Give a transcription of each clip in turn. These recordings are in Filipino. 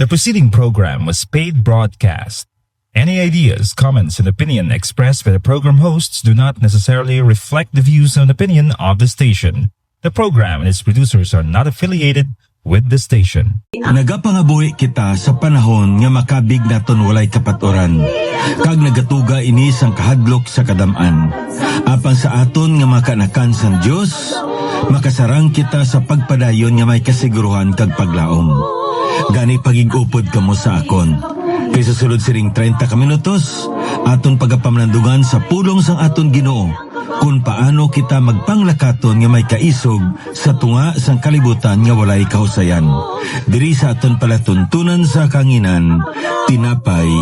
The preceding program was paid broadcast. Any ideas, comments, and opinion expressed by the program hosts do not necessarily reflect the views and opinion of the station. The program and its producers are not affiliated with the station. Nagapangabuhi kita sa panahon nga makabig naton walay kapaturan. Kag nagatuga ini sang kahadlok sa kadaman. Apan sa aton nga makanakan sang Dios, makasarang kita sa pagpadayon nga may kasiguruhan kag paglaom. Gani pagigupod kamo sa akon. Kay sa sulod siring 30 ka minutos, aton pagapamlandungan sa pulong sang aton Ginoo kung paano kita magpanglakaton nga may kaisog sa tunga sang kalibutan nga walay kahusayan. Diri sa aton palatuntunan sa kanginan, tinapay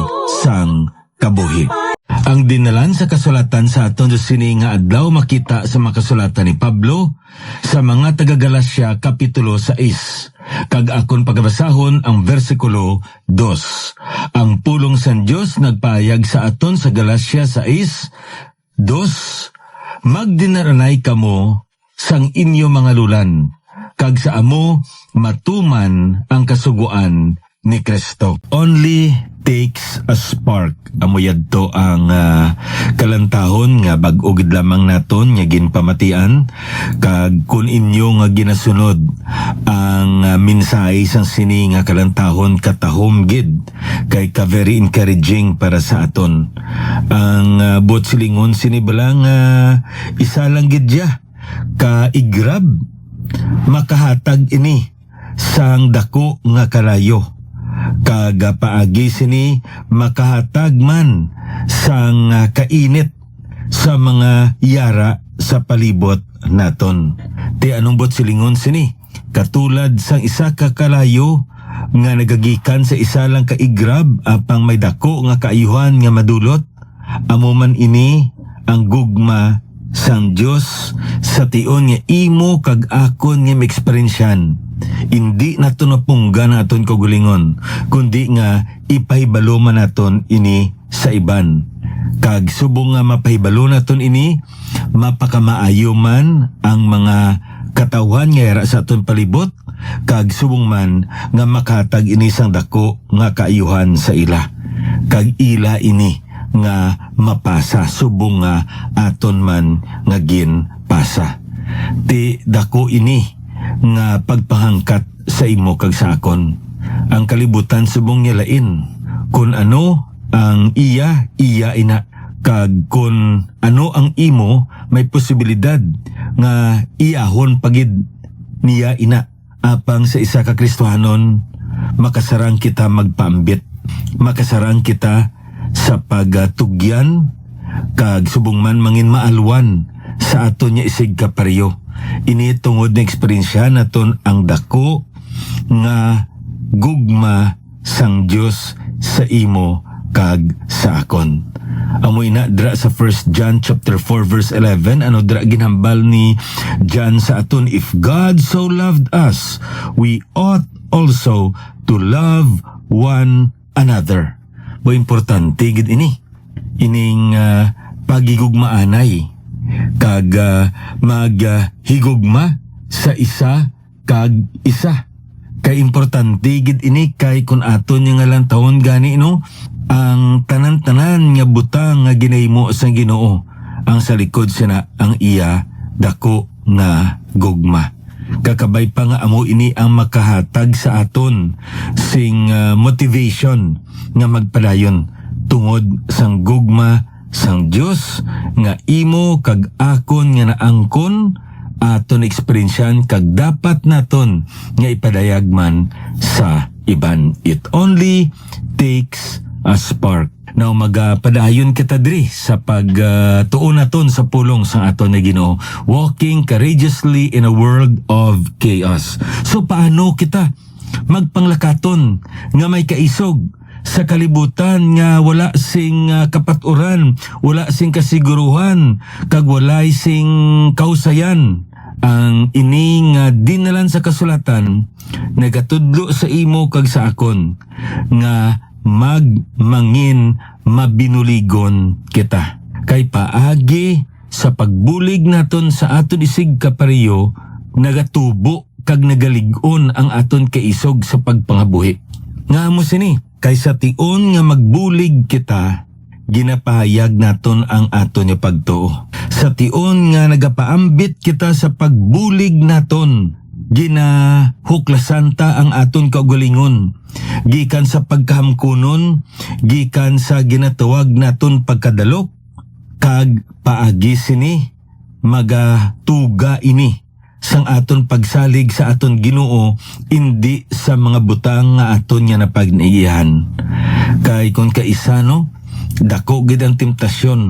sang kabuhi. Ang dinalan sa kasulatan sa aton sini nga adlaw makita sa makasulatan ni Pablo sa mga taga-Galacia kapitulo 6. Kag akon pagabasahon ang versikulo 2. Ang pulong san Dios nagpahayag sa aton sa Galacia 6:2, magdinaranay kamo sang inyo mga lulan, kag sa amo matuman ang kasuguan ni Kristo. Only takes a spark. Amuyad to ang kalantahon nga bag-o gid lamang naton nga ginpamatian, kag kun inyo nga ginasunod ang mensahe sang sini nga kalantahon katahom gid kay ka very encouraging para sa aton. Ang botsilingon sini balang isa lang gid ya ka igrab makahatag ini sang dako nga kalayo. Kaga paagi sini makahatag man sang kainit sa mga yara sa palibot naton. Ti anong bot silingon sini? Katulad sang isa ka kalayo nga nagagikan sa isa lang ka igrab apang may dako nga kaayuhan nga madulot, amo man ini ang gugma sang Dios sa tion nga imo kag akon nga maeksperiensyan. Hindi nato napungga na aton kagulingon, kundi nga ipahibalo man naton ini sa iban. Kag subong nga mapahibalo naton ini, mapakamaayo man ang mga katawhan nga yara sa aton palibot, kag subong man nga makatag ini sang dako nga kaayuhan sa ila. Kag ila ini nga mapasa subong nga aton man nga ginpasa. Ti dako ini nga pagpahangkat sa imo kag sa akon. Ang kalibutan subong niya lain. Kung ano ang iya ina. Kag kung ano ang imo, may posibilidad nga iahon pagid niya ina. Apang sa isa ka Kristohanon, makasarang kita magpaambit. Makasarang kita sa pagtugyan, kag subong man mangin maalwan sa aton niya isig kapareho. Ini tungod na eksperyensya naton ang dako nga gugma sang Dios sa imo kag sa akon. Amoy na dra sa 1 John chapter 4 verse 11, ano dra ginhambal ni John sa aton, if God so loved us, we ought also to love one another. Bo importante gid ini ining pagigugmaanay kag maghigugma sa isa kag isa. Kay importante gid ini kay kun aton nga lang taon gani no, ang tanan-tanan nga butang nga ginahimo sa Ginoo, ang sa likod sina ang iya dako nga gugma. Kakabay pa nga amo ini ang makahatag sa aton sing motivation nga magpadayon tungod sang gugma sang Dios nga imo kag akon nga naangkon aton eksperyensyan kag dapat naton nga ipadayag man sa iban. It only takes a spark. Now magpadayon kita diri sa pagtuon naton sa pulong sa aton na Ginoo, walking courageously in a world of chaos. So paano kita magpanglakaton nga may kaisog sa kalibutan nga wala sing kapaturan, wala sing kasiguruhan, kag wala sing kausayan? Ang ining dinalan sa kasulatan nagatudlo sa imo kag sa akon nga magmangin mabinuligon kita. Kay paagi sa pagbulig naton sa aton isig kapareho, nagatubo kag nagalig-on ang aton kaisog sa pagpangabuhi. Nga mo sini, kaysa tion nga magbulig kita, ginapahayag naton ang aton nga pagtuo. Sa tion nga nagapaambit kita sa pagbulig naton, ginahuklasan ta ang aton kaugalingon. Gikan sa pagkahamkunon, gikan sa ginatawag naton pagkadalok, kag paagi sini, magatuga ini sang aton pagsalig sa aton Ginoo, hindi sa mga butang nga aton nga napagnaiyahan. Kay kung kaisano, dako gid ang temptasyon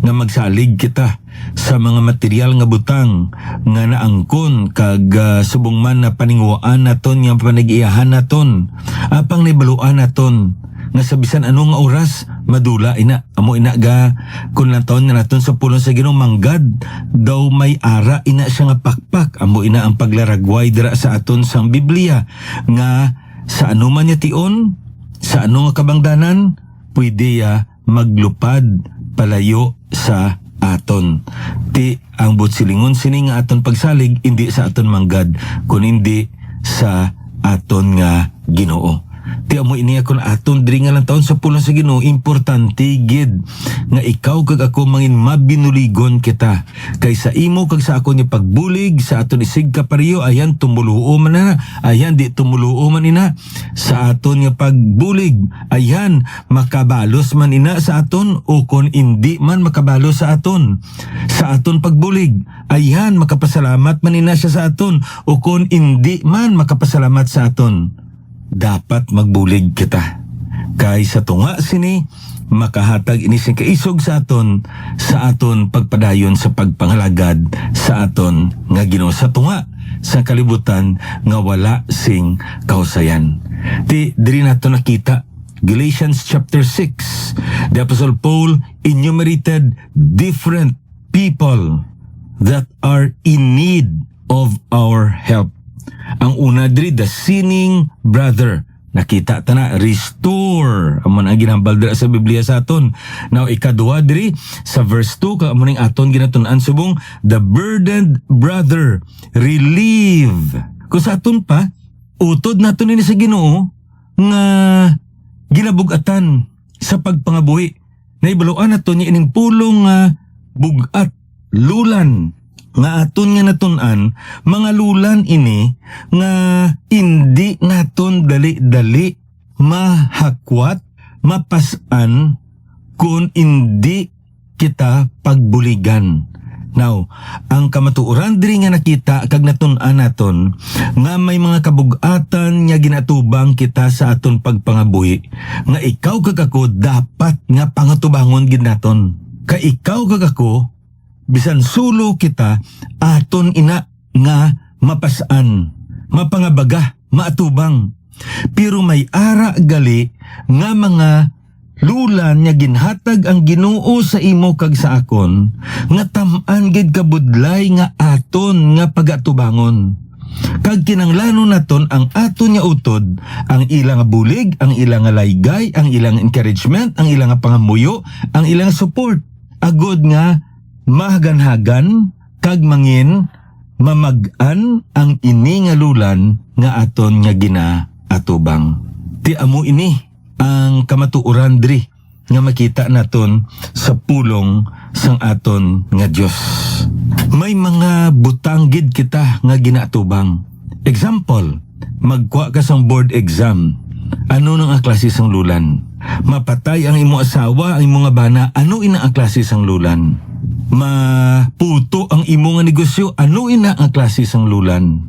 nga magsalig kita sa mga material nga butang nga naangkon kag subong man na paningwaan naton nga panag-iyahan naton, apang nibaluan naton nga sa bisan anong nga oras madula ina amo ina ga kun lang taon nga naton sa pulong sa Ginoo manggad daw may ara ina siya nga pakpak. Amo ina ang paglaragway dira sa aton sang Biblia nga sa anuman nya tion, sa ano nga kabangdanan, pwede maglupad palayo sa aton. Ti ang butsilingon sini nga aton pagsalig hindi sa aton manggad kun hindi sa aton nga Ginoo. Ti amo ini akon aton diri nga lang taon sa pulong sa Ginoo, importante gid nga ikaw kag ako mangin mabinuligon kita. Kaysa imo kag sa ako ni pagbulig sa aton isig kapareho, ayan tumuluo man na, ayan di tumuluo man ina sa aton nga pagbulig, ayan makabalos man ina sa aton o kon hindi man makabalos sa aton pagbulig, ayan makapasalamat man ina siya sa aton o kon hindi man makapasalamat sa aton. Dapat magbulig kita. Kay sa tunga sini, makahatag ini sing kaisog sa aton pagpadayon sa pagpangalagad sa aton nga Ginoo, sa tunga sa kalibutan nga wala sing kausayan. Ti diri nato nakita Galatians chapter 6, the Apostle Paul enumerated different people that are in need of our help. Ang una diri, the sinning brother. Nakita ta na, restore. Amo na ginambal diri sa Biblia sa aton. Now ikaduha diri sa verse 2 ka amo ning aton ginatun-an subong, the burdened brother, relieve. Kung sa aton pa, utod naton ini sa Ginoo nga ginabug-atan sa pagpangabuhi. Naibaluan naton ni ining pulong nga bugat, lulan nga aton nga natun-an, mga lulan ini nga hindi naton dali-dali mahakwat, mapasan kung hindi kita pagbuligan. Now, ang kamatuoran diri nga nakita kag natun-an naton nga may mga kabug-atan nga ginatubang kita sa aton pagpangabuhi, nga ikaw kag ako dapat nga pangatubangon gid naton. Ka ikaw kag ako bisan sulo kita, aton ina nga mapasaan, mapangabaga, maatubang. Pero may ara gali nga mga lulan nga ginhatag ang Ginoo sa imo kag sa akon, nga tam-an gid kabudlay nga aton nga pagatubangon. Kag kinanglanon naton ang aton nga utod, ang ilang bulig, ang ilang laygay, ang ilang encouragement, ang ilang pangamuyo, ang ilang support. Agod nga mahagan-hagan kag mangin mamag-an ang ini nga lulan nga aton nga ginaatubang. Ti amo ini ang kamatuoran diri nga makita naton sa pulong sang aton nga Dios. May mga butang gid kita nga ginaatubang. Example, magkuha ka sang board exam. Ano nang ang klase sang lulan? Mapatay ang imo asawa, ang imo nga bana, ano ina ang klase sang lulan? Maputo ang imo nga negosyo, ano ina ang klase sang lulan?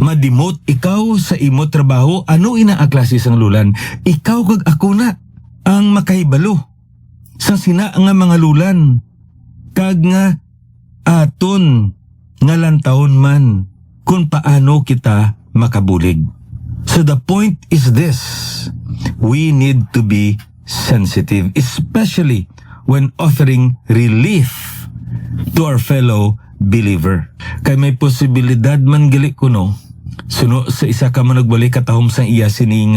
Madimot ikaw sa imo trabaho, ano ina ang klase sang lulan? Ikaw kag ako na ang makahibalo sang sina nga mga lulan, kag nga aton nga lantawon man kung paano kita makabulig. So the point is this, we need to be sensitive, especially when offering relief to our fellow believer. Kay may posibilidad man gali kuno, suno sa isa ka man nagbalik katahom sang iya sining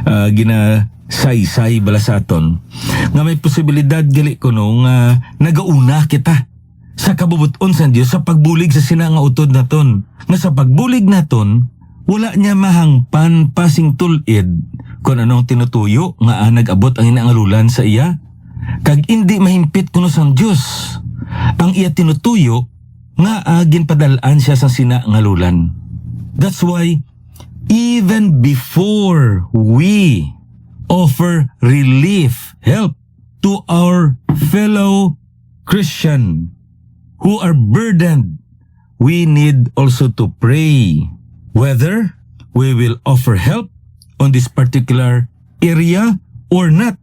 ginasaysay bala sa aton, nga may posibilidad gali kuno nga nagauna kita sa kabubuton sa Dios sa pagbulig sa sina nga utod naton. Nga sa pagbulig naton, wala niya mahangpan pasing tulid kung anong tinutuyo nga nag-abot ang inaangalulan sa iya. Kag hindi mahimpit kuno sang Dios ang iya tinutuyo nga ginpadalaan siya sa sinaangalulan. That's why even before we offer relief, help to our fellow Christian who are burdened, we need also to pray whether we will offer help on this particular area or not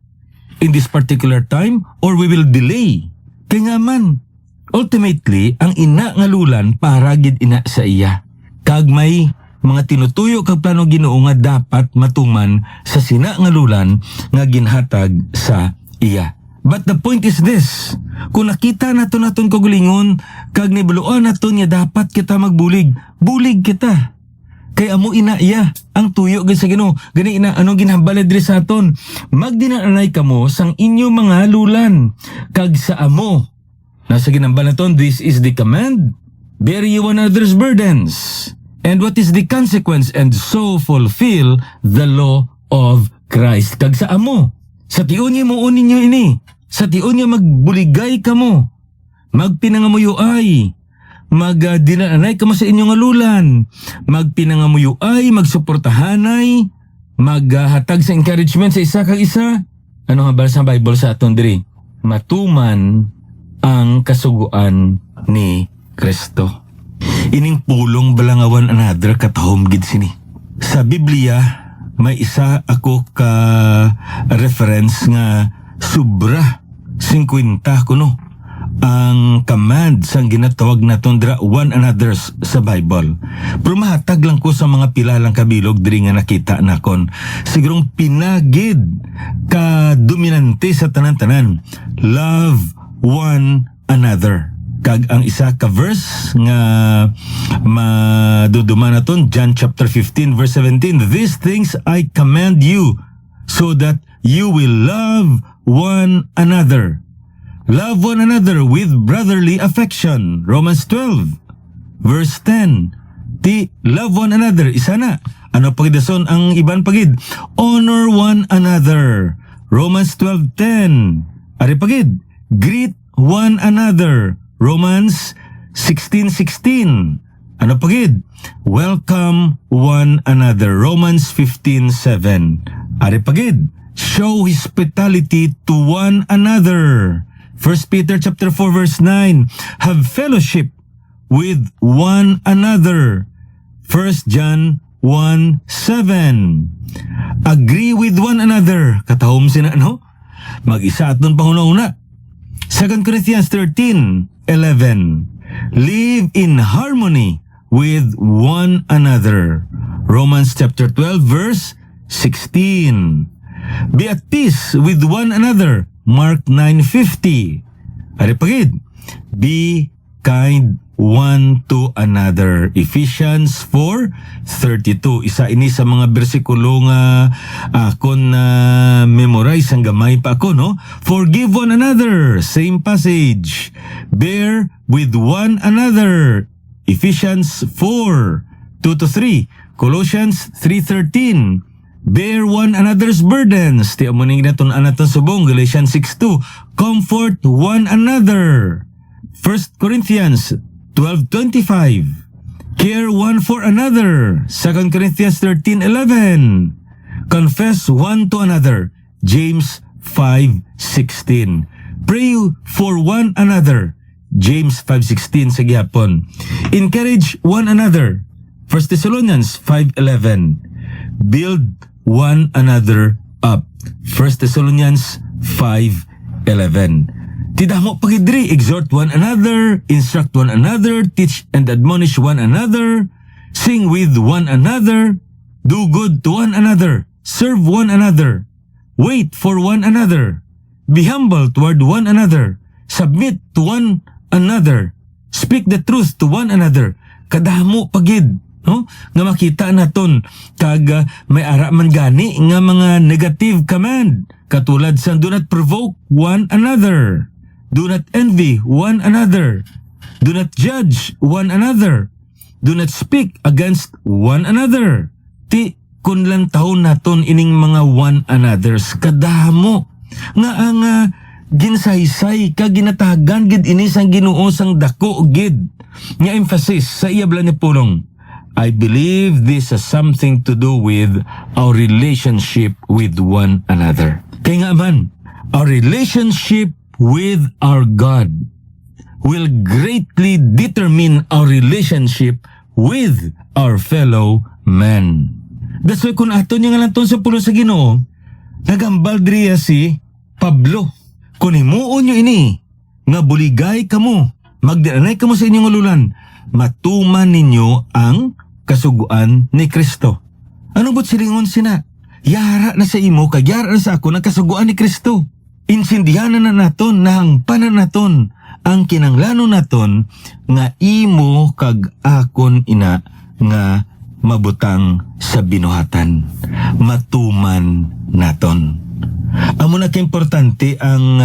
in this particular time, or we will delay. Kaya nga man, ultimately, ang inaangalulan para gid ina sa iya. Kag may mga tinutuyo kag plano Ginoo nga dapat matuman sa sinaangalulan nga ginhatag sa iya. But the point is this, kung nakita naton kagulingon, kag nibuloan naton nga dapat kita magbulig, bulig kita. Kay amo ina iya ang tuyo gid sa Ginoo. Gani ina ano ginhambalad diri sa aton. Magdinanay kamo sang inyo mga lulan kag sa amo. Nasa ginambal naton, this is the command, bear ye one another's burdens. And what is the consequence? And so fulfill the law of Christ. Kag sa amo, sa tion niya mo ninyo ini. Sa tion niya magbuligay kamo. Magpinangamuyuay. Magdinanay kamo sa inyong alulan. Magpinangamuyuay, magsuportahanay, maghatag sa encouragement sa isa kag isa. Ano nga ba sa Bible sa aton diri? Matuman ang kasuguan ni Kristo. Ining pulong balangawan another katahom gid sini. Sa Biblia may isa ako ka reference nga sobra 50 kuno ang command sang ginatawag naton dira one another's sa Bible. Pero mahatag lang ko sa mga pilalang kabilog diri nga nakita nakon. Sigurong pinagid ka dominante sa tanan-tanan. Love one another. Kag ang isa ka verse nga maduduman naton, John chapter 15 verse 17, these things I command you so that you will love one another. Love one another with brotherly affection. Romans 12 verse 10. Love one another. Isa na. Ano pagidason ang iban pagid? Honor one another. Romans 12:10. Ari pagid. Greet one another. Romans 16:16. Ano pagid? Welcome one another. Romans 15:7. Ari pagid. Show hospitality to one another. 1 Peter chapter 4 verse 9. Have fellowship with one another. 1 John 1:7. Agree with one another. Katahom sina ano? Mag-isa aton panguna-una. 2 Corinthians 13:11. Live in harmony with one another. Romans chapter 12 verse 16. Be at peace with one another. Mark 9:50. Ari pagid. Be kind one to another. Ephesians 4:32. Isa ini sa mga bersikulo nga akon na memorize ang gamay pa ako, no? Forgive one another. Same passage. Bear with one another. Ephesians 4:2-3. Colossians 3:13. Bear one another's burdens. Ti amuning naton anaton subong. Galatians 6:2. Comfort one another. 1 Corinthians 12:25. Care one for another. 2 Corinthians 13:11. Confess one to another. James 5:16. Pray for one another. James 5:16 sa gihapon. Encourage one another. 1 Thessalonians 5:11. Build one another up. 1 Thessalonians 5:11. Tidamo pagidri, exhort one another, instruct one another, teach and admonish one another, sing with one another, do good to one another, serve one another, wait for one another, be humble toward one another, submit to one another, speak the truth to one another. Kadamo pagid, no? Nga makita naton kag may ara man gani nga mga negative command katulad sa do not provoke one another, do not envy one another, do not judge one another, Do not speak against one another. Ti kun lang taon naton ining mga one anothers kadamo nga ang ginsaysay ka ginatagan gid ini sang Ginoo sang dako gid nga emphasis sa iya bala ni pulong. I believe this has something to do with our relationship with one another. Kaya nga man, our relationship with our God will greatly determine our relationship with our fellow men. That's why kung aton yung alanton sa pulo sa Ginoo, nagambal driya si Pablo. Kung himuon nyo ini, nga buligay kamo, magdianay kamo sa inyong ululan, matuman ninyo ang kasuguan ni Kristo. Ano ba't silingon sina? Yara na sa imo, kagyara na sa ako ng kasuguan ni Kristo. Insindihan na naton, nahangpanan naton, ang kinanglanon naton, nga imo kag akon ina, nga mabutang sa binuhatan. Matuman naton. Amo na importante ang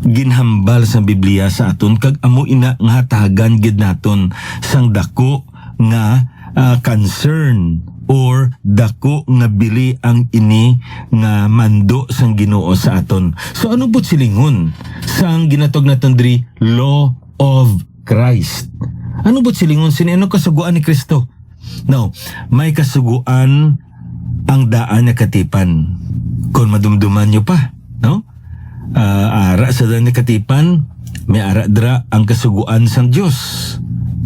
ginhambal sa Biblia sa aton, kag amo ina nga hatagan gid naton sang dako nga concern or dako nga bili ang ini nga mando sang Ginoo sa aton. So ano po silingon sang ginatog naton diri law of Christ? Ano po silingon sini ano kasuguan ni Kristo? Now, may kasuguan ang daan nga katipan. Kung madumduman nyo pa, no? Ara sa daan nga katipan, may ara dra ang kasuguan sang Dios.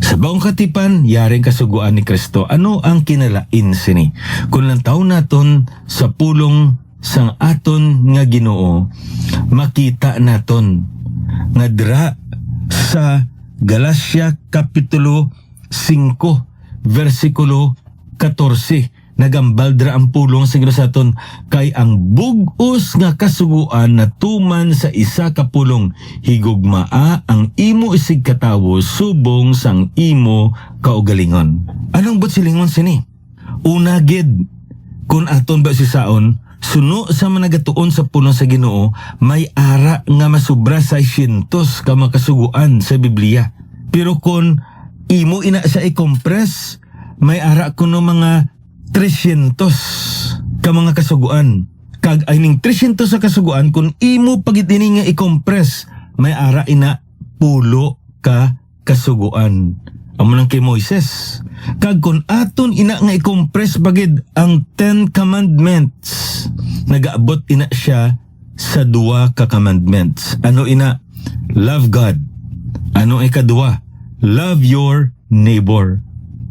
Sa baong katipan, yaring kasuguan ni Kristo. Ano ang kinalain sini? Kung lang taon naton sa pulong sang aton nga Ginoo, makita naton nga dra sa Galacia Kapitulo 5, versikulo 14, nagambal dra ang pulong sa Ginoo sa aton, kay ang bug-os nga kasuguan na tuman sa isa ka pulong, higugmaa ang imo isig katawo subong sang imo kaugalingon. Anong bot silingon sini? Una gid, kung aton ba si saon, suno sa managatuon sa pulong sa Ginoo, may ara nga masubra sa 600 ka makasuguan sa Biblia. Pero kung imo ina sa i-compress, may ara kuno mga 300 ka mga kasuguan. Kag ay ning 300 sa kasuguan, kung imo pagitini nga i-compress, may ara ina 10 ka kasuguan. Amo lang kay Moises. Kag kung aton ina nga i-compress bagid ang 10 commandments, nagaabot ina siya sa 2 ka commandments. Ano ina? Love God. Ano ikaduwa? Love your neighbor.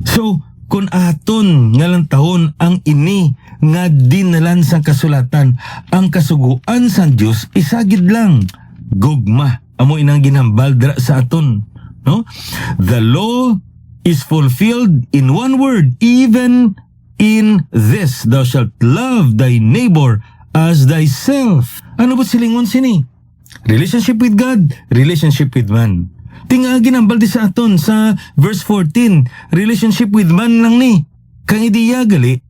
So, kung aton nga lang taon ang ini nga dinalan sang kasulatan, ang kasuguan sang Dios isagid lang gugma. Amo inang ginhambal dira sa aton, no? The law is fulfilled in one word, even in this, thou shalt love thy neighbor as thyself. Ano ba silingon sini? Relationship with God, relationship with man. Tinga ginambal di sa aton sa verse 14, relationship with man lang ni. Kang idiya gali,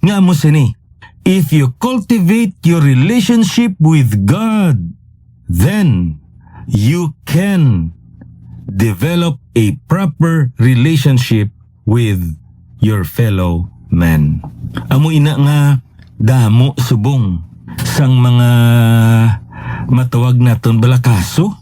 nga mo sini, if you cultivate your relationship with God, then you can develop a proper relationship with your fellow man. Amo ina nga damo subong sang mga matawag naton balakaso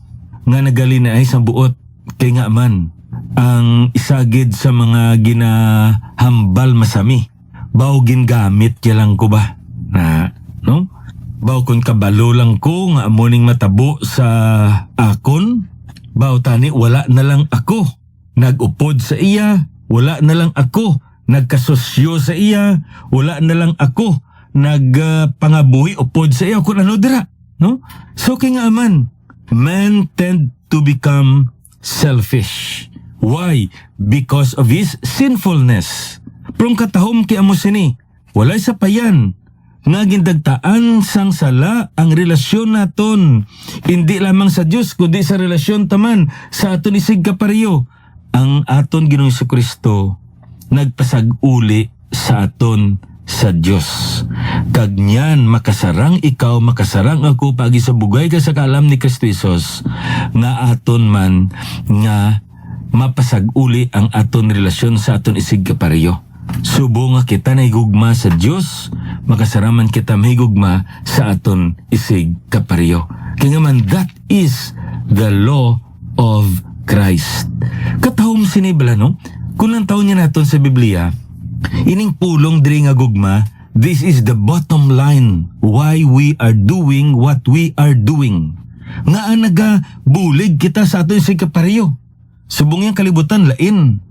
nga nagali na ay sa buot, kay nga man ang isagid sa mga ginahambal masami. Baw gingamit kya lang ko ba? Na, no? Baw kung kabalo lang ko nga amuning matabo sa akon, baw tani wala na lang ako nagupod sa iya, wala na lang ako nagkasosyo sa iya, wala na lang ako nagpangabuhi upod sa iya kung ano dira, no? So kay nga man, men tend to become selfish. Why? Because of his sinfulness. Prong katahom kay amo sini, walay sa payan nga gindagtaan sang sala ang relasyon naton, hindi lamang sa Dios kundi sa relasyon taman sa aton isig kapareho. Ang aton Ginoong Jesucristo nagpasag-uli sa aton sa Dios. Kag niyan makasarang ikaw, makasarang ako pagi sa bugay ka sa kaalam ni Kristo Jesus nga aton man nga mapasag uli ang aton relasyon sa aton isig kapareho. Subo nga kita na higugma sa Dios, makasaraman kita mahigugma sa aton isig kapareho. Kaya nga man, that is the law of Christ. Katahom sinibla, no? Kung lang taon niya naton sa Biblia, ining pulong diri nga gugma, this is the bottom line why we are doing what we are doing. Nga nagabulig kita sa aton isig kapareho. Subong yung kalibutan lain.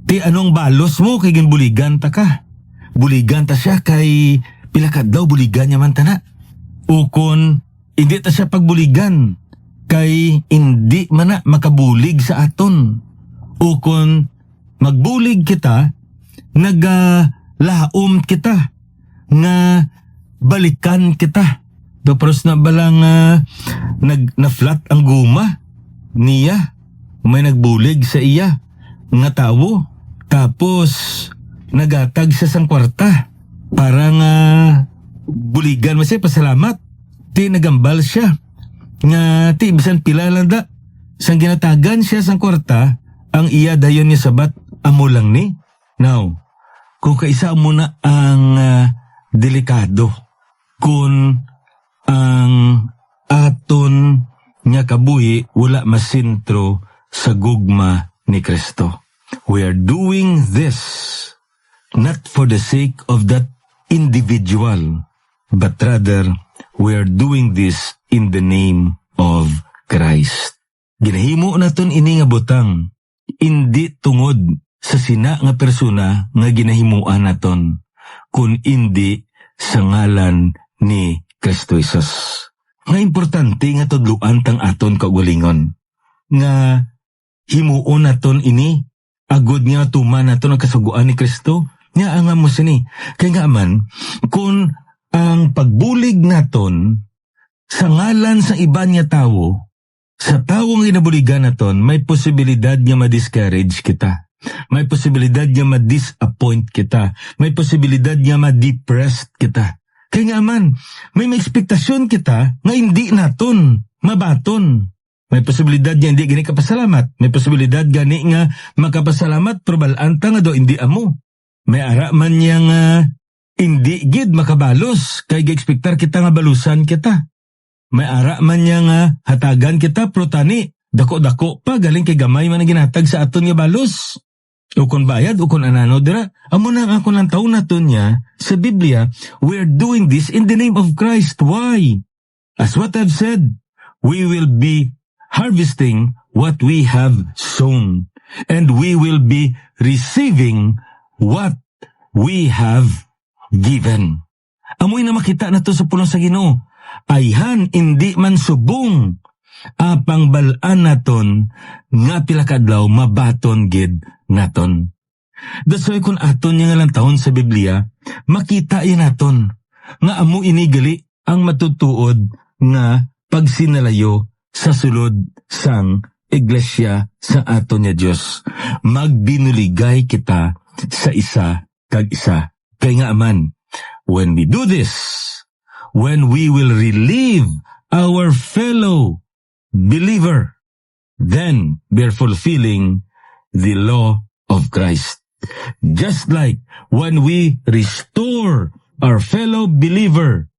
Ti anong balos mo kay ginbuligan ta ka? Buligan ta siya kay pilakad daw buligan niya man tana. Ukon hindi ta siya pagbuligan kay hindi man na makabulig sa aton. Ukon magbulig kita, nagalaom kita, nga balikan kita. Dapros na balang na-flat ang guma niya. May nagbulig sa iya nga tawo. Tapos nagatag siya sang kwarta. Parang buligan mo siya, pasalamat. Ti nagambal siya. Nga ti bisan pila lang da. Sang ginatagan siya sang kwarta, ang iya dayon niya sabat, amo lang ni. Now, kung kaisa mo na ang delikado, kung ang aton nga kabuhi wala masintro sa gugma ni Kristo. We are doing this not for the sake of that individual, but rather we are doing this in the name of Christ. Ginahimo naton ini nga butang, hindi tungod sa sina nga persona nga ginahimuan naton, kun hindi sa ngalan ni Kristo Jesus. Nga importante nga tudluan tang aton kaugalingon. Nga himuon naton ini, agod nga tuman naton ang kasuguan ni Kristo, nga nga mo sini. Kaya nga man, kung ang pagbulig naton sa ngalan sa iba niya tao, sa tawong ginabuligan naton, may posibilidad nga ma-discourage kita. May posibilidad nga ma-disappoint kita. May posibilidad nga ma-depressed kita. Kaya nga man, may ekspektasyon kita nga hindi naton mabaton. May posibilidad nga hindi gani kapasalamat. May posibilidad gani nga makapasalamat pero balanta nga do hindi amo. May ara man niya nga hindi gid makabalos kay gi-ekspektar kita nga balusan kita. May ara man niya nga hatagan kita pero tani dako-dako pa galing kay gamay man ang ginatag sa aton nga balos. Ukon bayad, ukon anano dira. Amo na ako lang taon naton niya sa Biblia, we are doing this in the name of Christ. Why? As what I've said, we will be harvesting what we have sown, and we will be receiving what we have given. Amoy na makita na to sa pulong sa Ginoo. Ayhan hindi man subong apang balaan naton nga pila kadlaw mabaton gid naton. That's why kung aton nga lang taon sa Biblia, makita yan naton nga amo inigali ang matutuod nga pagsinalayo sa sulod sang iglesia sa aton nga Dios. Magbinuligay kita sa isa kag isa. Kaya nga aman, when we do this, when we will relieve our fellow believer, then we are fulfilling the law of Christ. Just like when we restore our fellow believer,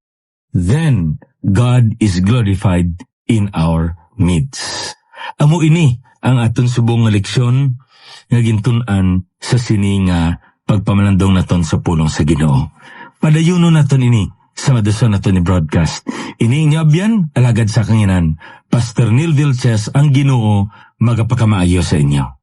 then God is glorified in our midst. Amo ini ang aton subong nga leksyon nga gintun-an sa sini nga pagpamalandong naton sa pulong sa Ginoo. Padayuno naton ini sa maduson naton ni broadcast. Ini nyabyan alagad sa kanginan, Pastor Neil Vilches ang Ginoo magapakamaayo sa inyo.